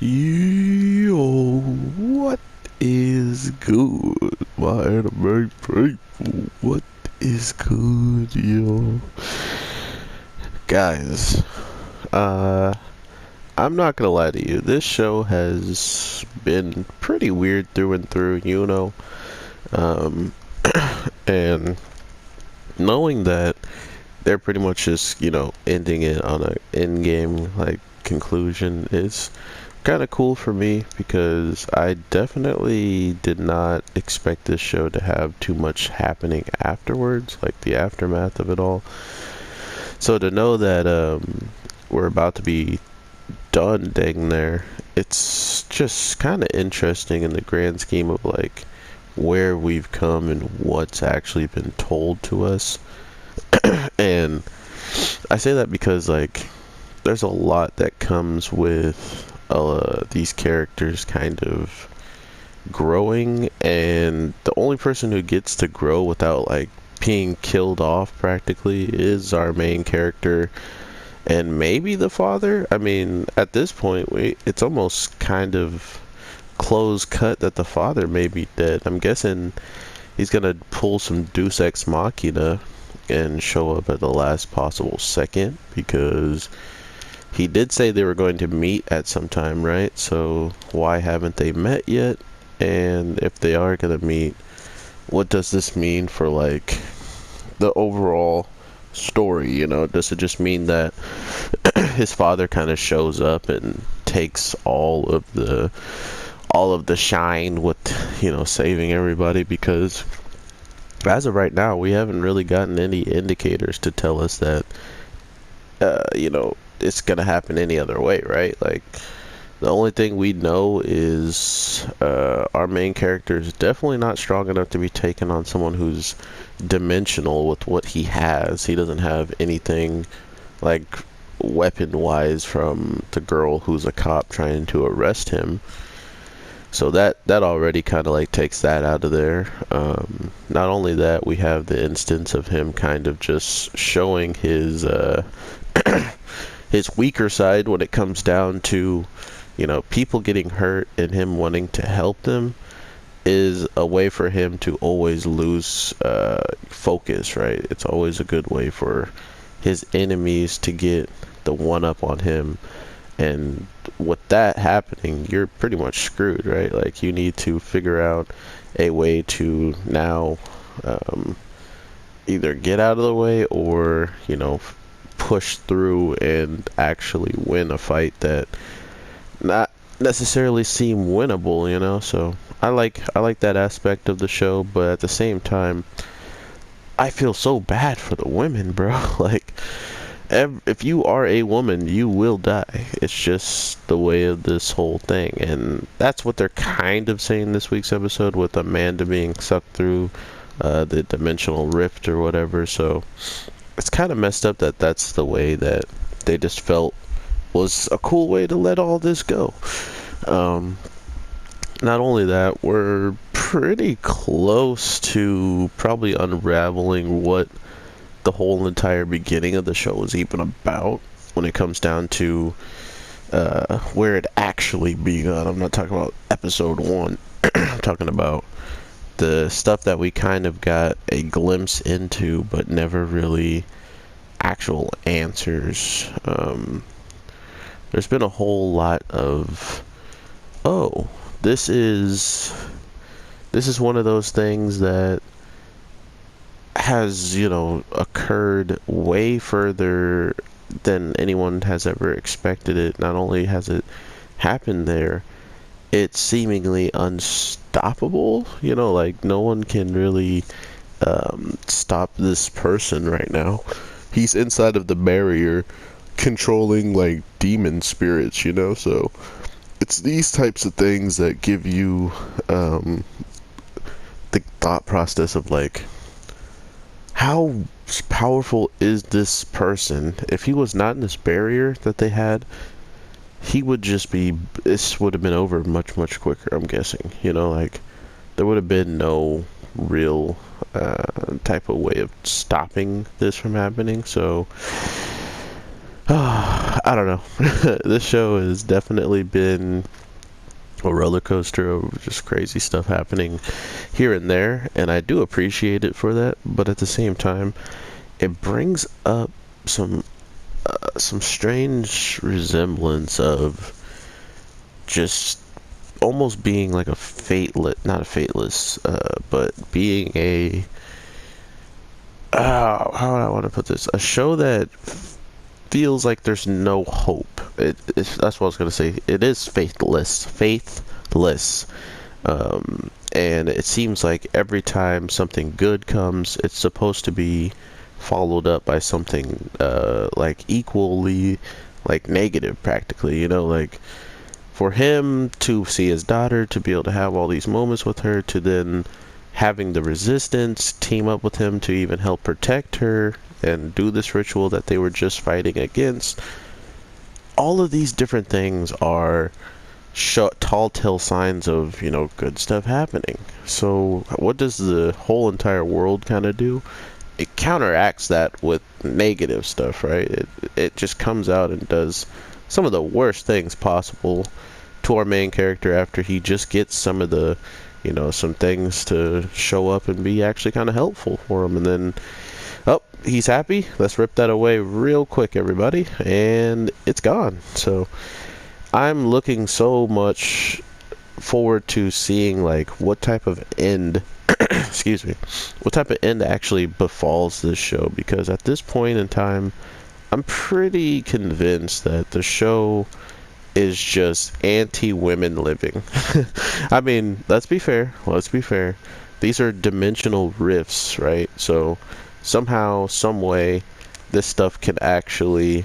Yo, what is good, my anime people? What is good, yo? Guys, uh, I'm not gonna lie to you. This show has been pretty weird through and through, you know. Um, and knowing that they're pretty much just, ending it on a in-game, like, conclusion is kind of cool for me because I definitely did not expect this show to have too much happening afterwards, like the aftermath of it all. So to know that we're about to be done dang there, it's just kind of interesting in the grand scheme of like where we've come and what's actually been told to us. And I say that because like there's a lot that comes with these characters kind of growing, and the only person who gets to grow without like being killed off practically is our main character and maybe the father. I mean, at this point, it's almost kind of close cut that the father may be dead. I'm guessing he's gonna pull some Deus Ex Machina and show up at the last possible second because he did say they were going to meet at some time, right? So why haven't they met yet? And if they are going to meet, what does this mean for like the overall story, you know? Does it just mean that his father kind of shows up and takes all of the shine with, saving everybody? Because as of right now, we haven't really gotten any indicators to tell us that it's gonna happen any other way, right? Like, the only thing we know is our main character is definitely not strong enough to be taken on someone who's dimensional with what he has. He doesn't have anything like weapon-wise from the girl who's a cop trying to arrest him. So that already kind of like takes that out of there. Not only that, we have the instance of him kind of just showing his his weaker side when it comes down to, people getting hurt and him wanting to help them is a way for him to always lose focus, right? It's always a good way for his enemies to get the one up on him. And with that happening, you're pretty much screwed, right? Like, you need to figure out a way to now either get out of the way or, push through and actually win a fight that not necessarily seem winnable, So I like that aspect of the show, but at the same time, I feel so bad for the women, bro. Like, if you are a woman, you will die. It's just the way of this whole thing, and that's what they're kind of saying this week's episode with Amanda being sucked through the dimensional rift or whatever. So it's kind of messed up that that's the way that they just felt was a cool way to let all this go. Um, Not only that, we're pretty close to probably unraveling what the whole entire beginning of the show was even about when it comes down to where it actually begun. I'm not talking about episode 1. I'm talking about the stuff that we kind of got a glimpse into but never really actual answers. There's been a whole lot of, oh, this is one of those things that has, occurred way further than anyone has ever expected it. Not only has it happened there, it's seemingly unstoppable. Like, no one can really stop this person right now. He's inside of the barrier controlling like demon spirits, so it's these types of things that give you the thought process of like, how powerful is this person? If he was not in this barrier that they had, he would just be, this would have been over much, much quicker, I'm guessing. Like, there would have been no real type of way of stopping this from happening. So I don't know. This show has definitely been a roller coaster of just crazy stuff happening here and there, and I do appreciate it for that. But at the same time, it brings up some strange resemblance of just almost being like a fateless, not a fateless, but being a how would I want to put this? A show that feels like there's no hope. That's what I was gonna say. It is faithless. And it seems like every time something good comes, it's supposed to be followed up by something like equally like negative, practically. You know, like for him to see his daughter, to be able to have all these moments with her, to then having the resistance team up with him to even help protect her and do this ritual that they were just fighting against. All of these different things are tall tale signs of, you know, good stuff happening. So what does the whole entire world kind of do? It counteracts that with negative stuff, right? It just comes out and does some of the worst things possible to our main character after he just gets some of the, you know, some things to show up and be actually kind of helpful for him. And then, oh, he's happy. Let's rip that away real quick, everybody. And it's gone. So I'm looking so much forward to seeing like what type of end excuse me, what type of end actually befalls this show, because at this point in time I'm pretty convinced that the show is just anti-women living. I mean, let's be fair. These are dimensional rifts, right? So somehow, some way, this stuff can actually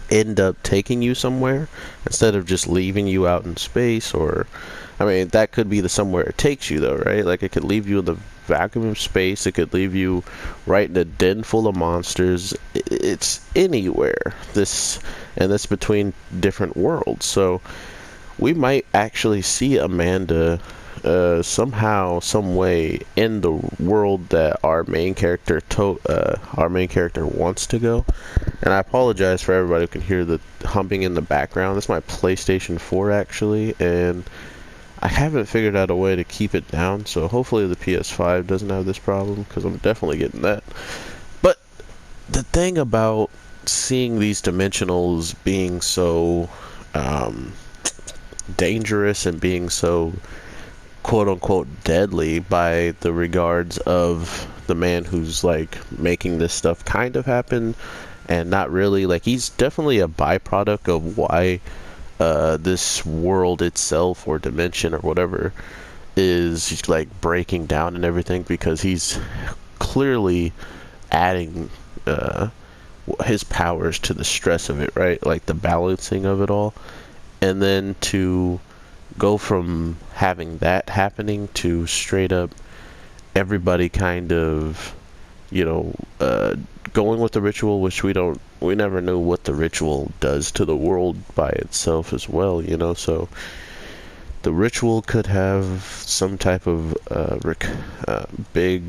end up taking you somewhere instead of just leaving you out in space. Or I mean, that could be the somewhere it takes you, though, right? Like, it could leave you in the vacuum of space. It could leave you right in a den full of monsters. It's anywhere. That's between different worlds. So we might actually see Amanda somehow, some way, in the world that our main character wants to go. And I apologize for everybody who can hear the humming in the background. That's my PlayStation 4, actually, and I haven't figured out a way to keep it down, so hopefully the PS5 doesn't have this problem, because I'm definitely getting that. But the thing about seeing these dimensionals being so dangerous and being so quote-unquote deadly by the regards of the man who's like making this stuff kind of happen, and not really, like, he's definitely a byproduct of why this world itself or dimension or whatever is like breaking down and everything, because he's clearly adding his powers to the stress of it, right? Like the balancing of it all. And then to go from having that happening to straight up everybody kind of, you know, going with the ritual, which we never knew what the ritual does to the world by itself as well, you know. So the ritual could have some type of big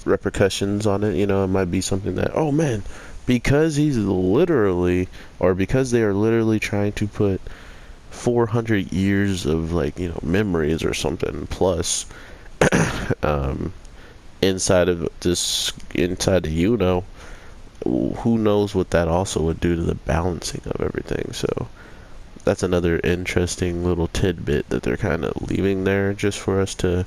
repercussions on it, you know. It might be something that, oh man, because he's literally, or because they are literally trying to put 400 years of, like, you know, memories or something plus inside the, you know, who knows what that also would do to the balancing of everything. So that's another interesting little tidbit that they're kind of leaving there just for us to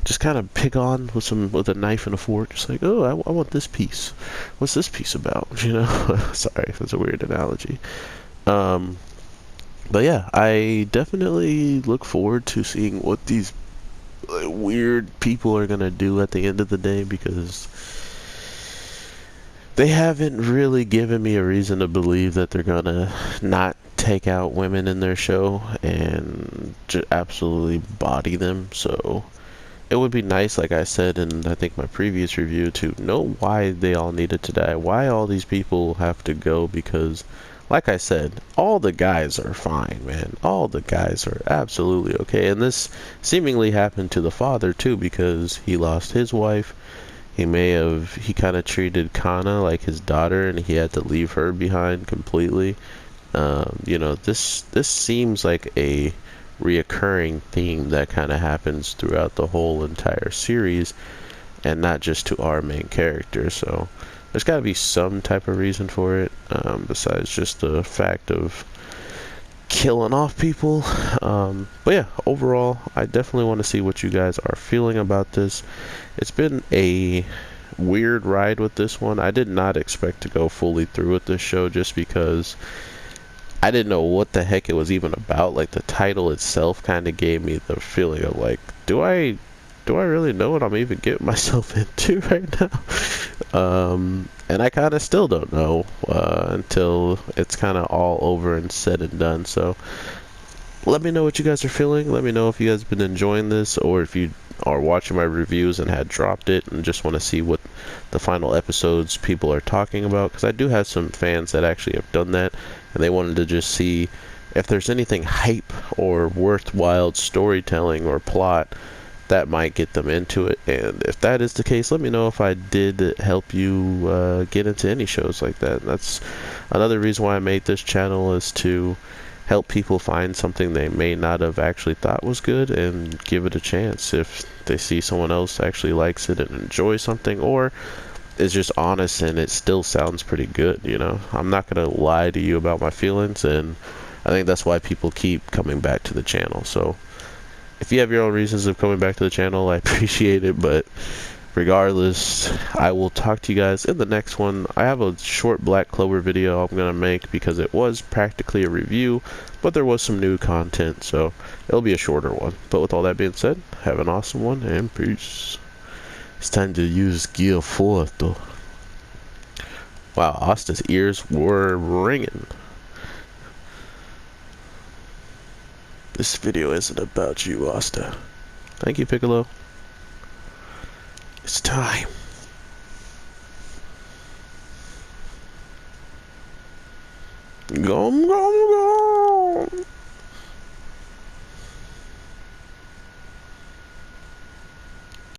just kind of pick on with a knife and a fork, just like, oh, I want this piece. What's this piece about? You know. Sorry, that's a weird analogy. But yeah, I definitely look forward to seeing what these weird people are gonna do at the end of the day, because they haven't really given me a reason to believe that they're gonna not take out women in their show and just absolutely body them. So it would be nice, like I said in I think my previous review, to know why they all needed to die, why all these people have to go, because like I said, all the guys are fine, man. All the guys are absolutely okay. And this seemingly happened to the father too, because he lost his wife, He kind of treated Kana like his daughter, and he had to leave her behind completely. You know, this seems like a reoccurring theme that kind of happens throughout the whole entire series, and not just to our main character. So there's got to be some type of reason for it, besides just the fact of killing off people. But yeah, overall, I definitely want to see what you guys are feeling about this. It's been a weird ride with this one. I did not expect to go fully through with this show, just because I didn't know what the heck it was even about. Like, the title itself kind of gave me the feeling of like, do I really know what I'm even getting myself into right now? And I kind of still don't know until it's kind of all over and said and done. So let me know what you guys are feeling. Let me know if you guys have been enjoying this, or if you are watching my reviews and had dropped it and just want to see what the final episodes people are talking about, because I do have some fans that actually have done that, and they wanted to just see if there's anything hype or worthwhile storytelling or plot that might get them into it. And if that is the case, let me know if I did help you get into any shows like that. And that's another reason why I made this channel, is to help people find something they may not have actually thought was good and give it a chance if they see someone else actually likes it and enjoys something, or is just honest and it still sounds pretty good. You know, I'm not gonna lie to you about my feelings, and I think that's why people keep coming back to the channel. So if you have your own reasons of coming back to the channel, I appreciate it. But regardless, I will talk to you guys in the next one. I have a short Black Clover video I'm going to make, because it was practically a review, but there was some new content, so it'll be a shorter one. But with all that being said, have an awesome one, and peace. It's time to use Gear 4, though. Wow, Asta's ears were ringing. This video isn't about you, Asta. Thank you, Piccolo. It's time. Gum, gum, gum.